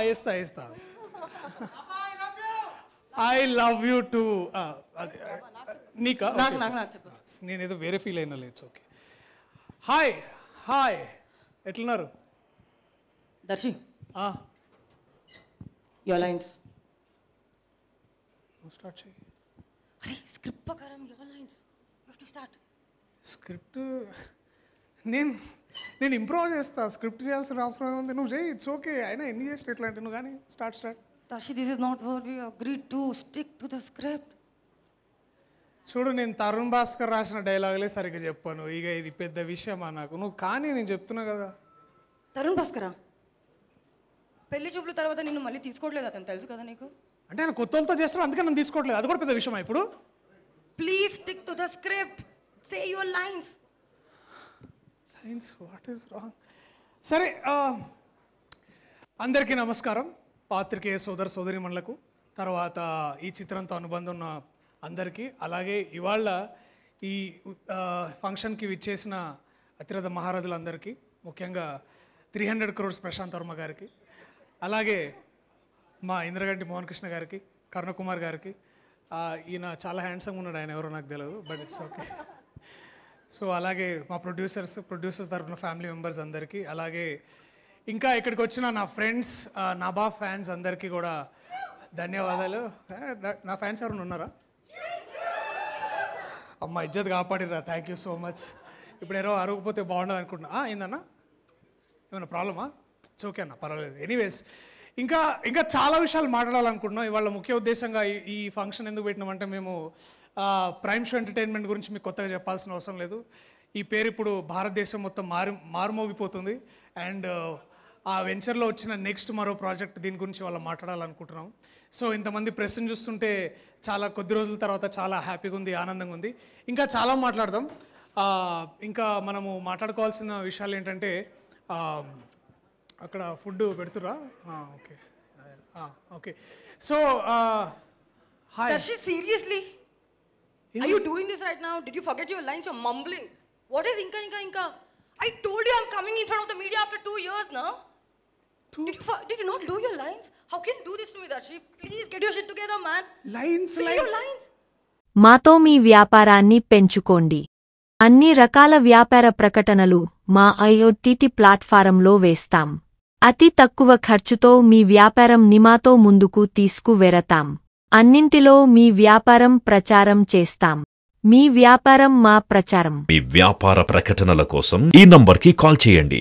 వేస్తా వేస్తా. I love you to నీకా? నేనేదో వేరే ఫీల్ అయినా లేదు. ఓకే. హాయ్ హాయ్, ఎట్లున్నారు? Darsi, your lines. స్టార్ట్ చేయి. అరే స్క్రిప్ట్ ప్రకారం your lines. You have to start. Script నేను ఇంప్రూవ్ చేస్తా. స్క్రిప్ట్ చేయాల్సిన అవసరం ఏముంది? నువ్వు చేయి, ఇట్స్ ఓకే. అయినా ఎన్ని చేస్తే ఎట్లా అంటే నువ్వు కానీ start. Darshi, this is not what we agreed to. Stick to the script. చూడు, నేను తరుణ్ భాస్కర్ రాసిన డైలాగులే సరిగ్గా చెప్పాను. ఇక ఇది పెద్ద విషయమా నాకు? నువ్వు కానీ నేను చెప్తున్నా కదా. తరుణ్ భాస్కరా? పెళ్లి చూపుల తర్వాత నిన్ను మళ్ళీ తీసుకోవట్లేదు అతను, తెలుసు కదా నీకు? అంటే ఆయన కొత్తలతో చేస్తాడు, అందుకే నన్ను తీసుకోవట్లేదు. అది కూడా పెద్ద విషయమా ఇప్పుడు? Please stick to the script. Say your lines. Lines? What is wrong? సరే, అందరికీ నమస్కారం. పాత్రికేయ సోదర సోదరిమణులకు, తర్వాత ఈ చిత్రంతో అనుబంధం ఉన్న అందరికీ, అలాగే ఇవాళ ఈ ఫంక్షన్కి విచ్చేసిన అతిరథ మహారథులందరికీ, ముఖ్యంగా 300 crores ప్రశాంత్ వర్మ గారికి, అలాగే మా ఇంద్రగంటి మోహన్ కృష్ణ గారికి, కరుణకుమార్ గారికి. ఈయన చాలా హ్యాండ్సమ్గా ఉన్నాడు, ఆయన ఎవరో నాకు తెలియదు, బట్ ఇట్స్ ఓకే. సో అలాగే మా ప్రొడ్యూసర్స్ తరఫున ఫ్యామిలీ మెంబర్స్ అందరికీ, అలాగే ఇంకా ఇక్కడికి వచ్చిన నా ఫ్రెండ్స్, నాబా ఫ్యాన్స్ అందరికీ కూడా ధన్యవాదాలు. నా ఫ్యాన్స్ ఎవరైనా ఉన్నారా? అమ్మ ఇజ్జత్ కాపాడిరా, థ్యాంక్ యూ సో మచ్. ఇప్పుడు ఎవరో అరగకపోతే బాగుండదు అనుకుంటున్నా. ఏందన్నా, ఏమైనా ప్రాబ్లమా? ఇట్స్ ఓకే అన్న, పర్వాలేదు. ఎనీవేస్, ఇంకా చాలా విషయాలు మాట్లాడాలనుకుంటున్నాం. ఇవాళ ముఖ్య ఉద్దేశంగా ఈ ఫంక్షన్ ఎందుకు పెట్టినామంటే, మేము ప్రైమ్ షో ఎంటర్టైన్మెంట్ గురించి మీకు కొత్తగా చెప్పాల్సిన అవసరం లేదు. ఈ పేరు ఇప్పుడు భారతదేశం మొత్తం మారుమోగిపోతుంది. అండ్ ఆ వెంచర్లో వచ్చిన నెక్స్ట్ మరో ప్రాజెక్ట్, దీని గురించి వాళ్ళ మాట్లాడాలనుకుంటున్నాం. సో ఇంతమంది ప్రెస్ని చూస్తుంటే చాలా కొద్ది రోజుల తర్వాత చాలా హ్యాపీగా ఉంది, ఆనందంగా ఉంది. ఇంకా చాలా మాట్లాడదాం. ఇంకా మనము మాట్లాడుకోవాల్సిన విషయాలు ఏంటంటే, అక్కడ ఫుడ్ పెడుతురా? Okay okay. So hi. Darshi, seriously? Are you doing this right now? Did you forget your lines? You're mumbling. What is inka? I told you I'm coming in front of the media after 2 years now. Did you not do your lines? How can you do this to me, Darshi? Please get your shit together, man. Say your lines. మాతో మీ వ్యాపారాన్ని పెంచుకోండి. అన్ని రకాల వ్యాపార ప్రకటనలు మా IoT ప్లాట్ఫారంలో వేస్తాం. అతి తక్కువ ఖర్చుతో మీ వ్యాపారం నిమాతో ముందుకు తీసుకువెరతాం. అన్నింటిలో మీ వ్యాపారం ప్రచారం చేస్తాం. మీ వ్యాపారం మా ప్రచారం. మీ వ్యాపార ప్రకటనల కోసం ఈ నంబర్కి కాల్ చేయండి.